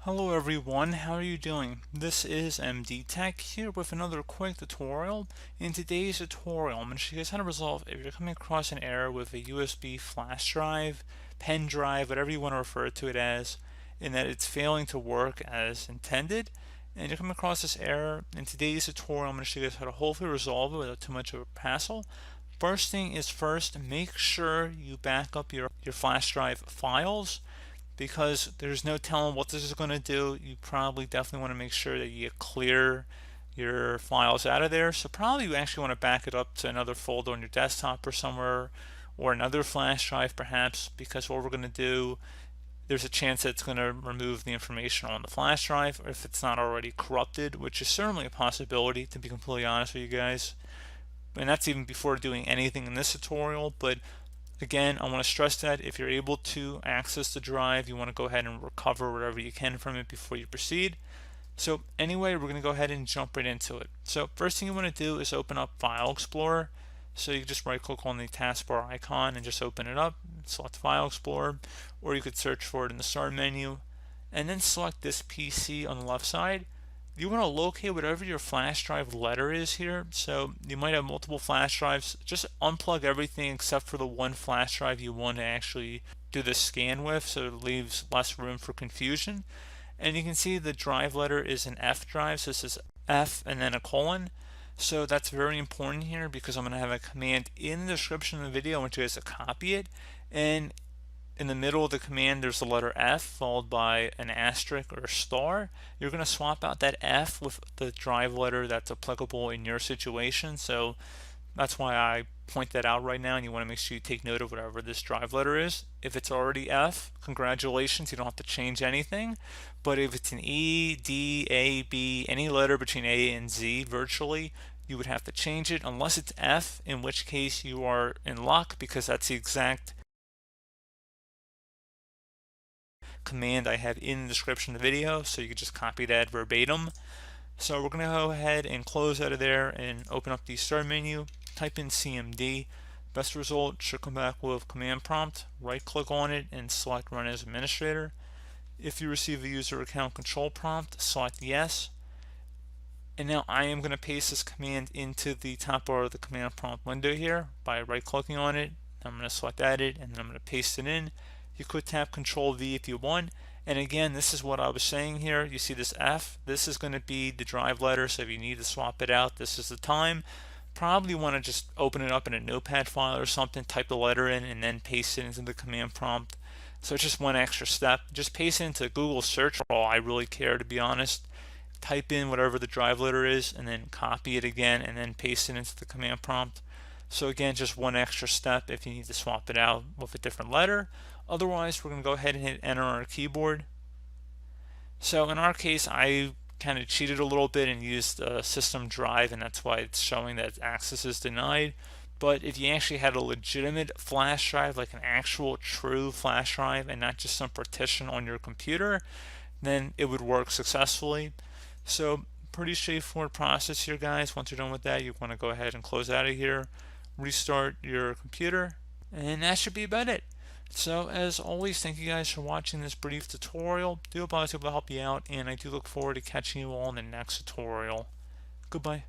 Hello everyone, how are you doing? This is MD Tech here with another quick tutorial. In today's tutorial, I'm going to show you guys how to resolve if you're coming across an error with a USB flash drive, pen drive, whatever you want to refer to it as, and that it's failing to work as intended. And you're coming across this error. In today's tutorial, I'm going to show you guys how to hopefully resolve it without too much of a hassle. First thing is first, make sure you back up your flash drive files, because there's no telling what this is going to do. You probably definitely want to make sure that you clear your files out of there. So probably you actually want to back it up to another folder on your desktop or somewhere, or another flash drive perhaps, because what we're going to do, there's a chance that it's going to remove the information on the flash drive if it's not already corrupted, which is certainly a possibility, to be completely honest with you guys. And that's even before doing anything in this tutorial. But again, I want to stress that if you're able to access the drive, you want to go ahead and recover whatever you can from it before you proceed. So anyway, we're going to go ahead and jump right into it. So first thing you want to do is open up File Explorer. So you just right click on the taskbar icon and just open it up, select File Explorer, or you could search for it in the Start menu, and then select this PC on the left side. You want to locate whatever your flash drive letter is here. So you might have multiple flash drives. Just unplug everything except for the one flash drive you want to actually do the scan with, so it leaves less room for confusion. And you can see the drive letter is an F drive, so this is F and then a colon. So that's very important here, because I'm going to have a command in the description of the video. I want you guys to copy it, and in the middle of the command there's the letter F followed by an asterisk or a star. You're going to swap out that F with the drive letter that's applicable in your situation. So that's why I point that out right now, and you want to make sure you take note of whatever this drive letter is. If it's already F, congratulations, you don't have to change anything. But if it's an E, D, A, B, any letter between A and Z virtually, you would have to change it, unless it's F, in which case you are in luck, because that's the exact command I have in the description of the video, so you can just copy that verbatim. So we're going to go ahead and close out of there and open up the Start menu, type in CMD. Best result should come back with command prompt. Right click on it and select Run as Administrator. If you receive a user account control prompt, select Yes. And now I am going to paste this command into the top bar of the command prompt window here by right clicking on it. I'm going to select Edit, and then I'm going to paste it in. You could tap Control V if you want. And again, this is what I was saying here. You see this F, this is going to be the drive letter, so if you need to swap it out, this is the time. Probably want to just open it up in a notepad file or something, type the letter in, and then paste it into the command prompt. So it's just one extra step. Just paste it into Google search for all I really care, to be honest. Type in whatever the drive letter is, and then copy it again, and then paste it into the command prompt. So again, just one extra step if you need to swap it out with a different letter. Otherwise, we're going to go ahead and hit enter on our keyboard. So in our case, I kind of cheated a little bit and used a system drive, and that's why it's showing that access is denied. But if you actually had a legitimate flash drive, like an actual true flash drive and not just some partition on your computer, then it would work successfully. So pretty straightforward process here, guys. Once you're done with that, you want to go ahead and close out of here, restart your computer, and that should be about it. So as always, thank you guys for watching this brief tutorial. Do hope I was able to help you out, and I do look forward to catching you all in the next tutorial. Goodbye.